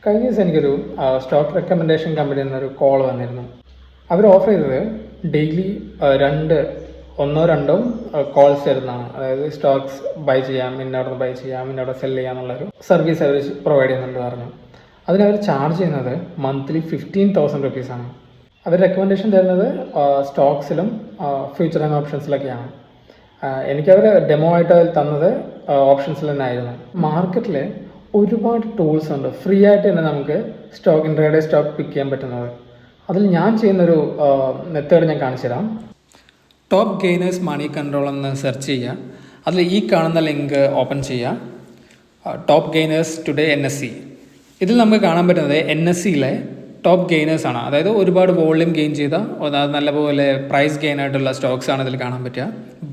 കഴിഞ്ഞ ദിവസം എനിക്കൊരു സ്റ്റോക്ക് റെക്കമെൻഡേഷൻ കമ്പനിയിൽ നിന്നൊരു കോൾ വന്നിരുന്നു. അവർ ഓഫർ ചെയ്തത് ഡെയിലി ഒന്നോ രണ്ടോ കോൾസ് തരുന്നതാണ്. അതായത് സ്റ്റോക്സ് ബൈ ചെയ്യാം, ഇന്നവിടെ ബൈ ചെയ്യാം, ഇന്നവിടെ സെൽ ചെയ്യാമെന്നുള്ളൊരു സർവീസ് അവർ പ്രൊവൈഡ് ചെയ്യുന്നുണ്ട് പറഞ്ഞു. അതിനവർ ചാർജ് ചെയ്യുന്നത് മന്ത്ലി 15,000 റുപ്പീസാണ്. അവർ റെക്കമെൻഡേഷൻ തരുന്നത് സ്റ്റോക്സിലും ഫ്യൂച്ചർ ആൻഡ് ഓപ്ഷൻസിലൊക്കെയാണ്. എനിക്കവർ ഡെമോ ആയിട്ട് അതിൽ തന്നത് ഓപ്ഷൻസിൽ തന്നെയായിരുന്നു. മാർക്കറ്റിൽ ഒരുപാട് ടൂൾസ് ഉണ്ട്, ഫ്രീ ആയിട്ട് തന്നെ നമുക്ക് ഇൻട്രാഡേ സ്റ്റോക്ക് പിക്ക് ചെയ്യാൻ പറ്റുന്നത്. അതിൽ ഞാൻ ചെയ്യുന്നൊരു മെത്തേഡ് ഞാൻ കാണിച്ചു തരാം. ടോപ്പ് ഗെയിനേഴ്സ് മണി കൺട്രോൾ എന്ന് സെർച്ച് ചെയ്യുക. അതിൽ ഈ കാണുന്ന ലിങ്ക് ഓപ്പൺ ചെയ്യുക. Top gainers today NSE. ഇതിൽ നമുക്ക് കാണാൻ പറ്റുന്നത് NSEയിലെ ടോപ്പ് ഗെയിനേഴ്സാണ്. അതായത് ഒരുപാട് വോള്യൂം ഗെയിൻ ചെയ്ത നല്ലപോലെ പ്രൈസ് ഗെയിൻ ആയിട്ടുള്ള സ്റ്റോക്സ് ആണ് ഇതിൽ കാണാൻ പറ്റുക.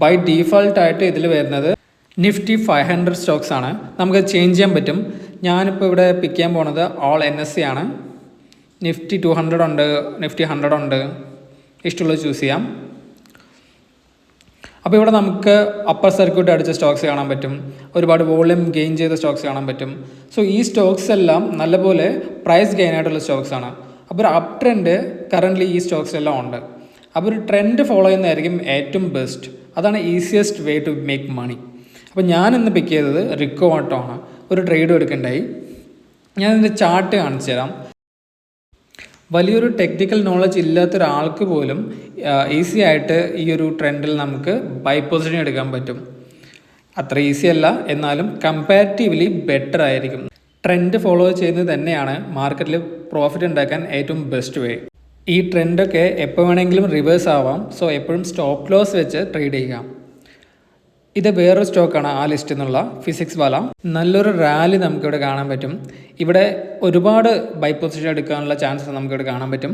ബൈ ഡീഫോൾട്ടായിട്ട് ഇതിൽ വരുന്നത് നിഫ്റ്റി 500 സ്റ്റോക്സ് ആണ്. നമുക്ക് ചേഞ്ച് ചെയ്യാൻ പറ്റും. ഞാനിപ്പോൾ ഇവിടെ പിക്ക് ചെയ്യാൻ പോണത് ഓൾ NSE ആണ്. നിഫ്റ്റി 200 ഉണ്ട്, നിഫ്റ്റി 100 ഉണ്ട്. ഇഷ്ടമുള്ളത് ചൂസ് ചെയ്യാം. അപ്പോൾ ഇവിടെ നമുക്ക് അപ്പർ സർക്യൂട്ട് അടിച്ച സ്റ്റോക്സ് കാണാൻ പറ്റും, ഒരുപാട് വോള്യൂം ഗെയിൻ ചെയ്ത സ്റ്റോക്സ് കാണാൻ പറ്റും. സോ ഈ സ്റ്റോക്സ് എല്ലാം നല്ലപോലെ പ്രൈസ് ഗെയിൻ ആയിട്ടുള്ള സ്റ്റോക്സ് ആണ്. അപ്പോൾ ഒരു അപ് ട്രെൻഡ് കറൻ്റ്ലി ഈ സ്റ്റോക്സിലെല്ലാം ഉണ്ട്. അപ്പോൾ ഒരു ട്രെൻഡ് ഫോളോ ചെയ്യുന്നതായിരിക്കും ഏറ്റവും ബെസ്റ്റ്. അതാണ് easiest way to make money. അപ്പോൾ ഞാനിന്ന് പിക്ക് ചെയ്തത് റിക്കോ ഓട്ടോ ആണ്. ഒരു ട്രേഡും എടുക്കണ്ടായി. ഞാനിതിൻ്റെ ചാർട്ട് കാണിച്ചു തരാം. വലിയൊരു ടെക്നിക്കൽ നോളജ് ഇല്ലാത്ത ഒരാൾക്ക് പോലും ഈസി ആയിട്ട് ഈ ഒരു ട്രെൻഡിൽ നമുക്ക് ബൈ പൊസിഷൻ എടുക്കാൻ പറ്റും. അത്ര ഈസി അല്ല, എന്നാലും കമ്പാരിറ്റീവ്ലി ബെറ്റർ ആയിരിക്കും. ട്രെൻഡ് ഫോളോ ചെയ്യുന്നത് തന്നെയാണ് മാർക്കറ്റിൽ പ്രോഫിറ്റ് ഉണ്ടാക്കാൻ ഏറ്റവും ബെസ്റ്റ് വേ. ഈ ട്രെൻഡൊക്കെ എപ്പോൾ വേണമെങ്കിലും റിവേഴ്സ് ആവാം. സോ എപ്പോഴും സ്റ്റോപ്പ് ലോസ് വെച്ച് ട്രേഡ് ചെയ്യുക. ഇത് വേറൊരു സ്റ്റോക്കാണ് ആ ലിസ്റ്റിൽ നിന്നുള്ള ഫിസിക്സ് വാല. നല്ലൊരു റാലി നമുക്കിവിടെ കാണാൻ പറ്റും. ഇവിടെ ഒരുപാട് ബൈ പൊസിഷൻ എടുക്കാനുള്ള ചാൻസസ് നമുക്കിവിടെ കാണാൻ പറ്റും.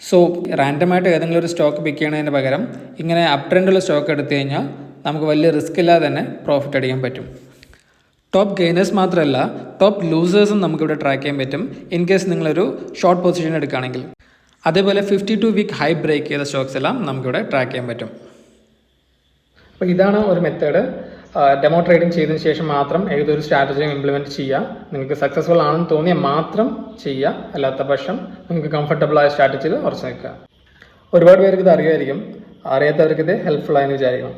സോ റാൻഡമായിട്ട് ഏതെങ്കിലും ഒരു സ്റ്റോക്ക് പിക്ക് ചെയ്യുന്നതിന് പകരം ഇങ്ങനെ അപ് ട്രെൻഡുള്ള സ്റ്റോക്ക് എടുത്തു കഴിഞ്ഞാൽ നമുക്ക് വലിയ റിസ്ക് ഇല്ലാതെ തന്നെ പ്രോഫിറ്റ് അടിക്കാൻ പറ്റും. ടോപ്പ് ഗെയിനേഴ്സ് മാത്രമല്ല, ടോപ്പ് ലൂസേഴ്സും നമുക്കിവിടെ ട്രാക്ക് ചെയ്യാൻ പറ്റും ഇൻ കേസ് നിങ്ങളൊരു ഷോർട്ട് പൊസിഷൻ എടുക്കുകയാണെങ്കിൽ. അതേപോലെ 52 വീക്ക് ഹൈ ബ്രേക്ക് ചെയ്ത സ്റ്റോക്സ് എല്ലാം നമുക്കിവിടെ ട്രാക്ക് ചെയ്യാൻ പറ്റും. അപ്പോൾ ഇതാണ് ഒരു മെത്തേഡ്. ഡെമോ ട്രേഡിംഗ് ചെയ്തതിന് ശേഷം മാത്രം ഏതൊരു സ്ട്രാറ്റജിയും ഇംപ്ലിമെൻറ്റ് ചെയ്യുക. നിങ്ങൾക്ക് സക്സസ്ഫുൾ ആണെന്ന് തോന്നിയാൽ മാത്രം ചെയ്യുക. അല്ലാത്ത പക്ഷം നിങ്ങൾക്ക് കംഫർട്ടബിളായ സ്ട്രാറ്റജിയിൽ ഉറച്ചു നിൽക്കുക. ഒരുപാട് പേർക്ക് ഇത് അറിയായിരിക്കും. അറിയാത്തവർക്ക് ഇത് ഹെൽപ്ഫുൾ ആയെന്ന് വിചാരിക്കണം.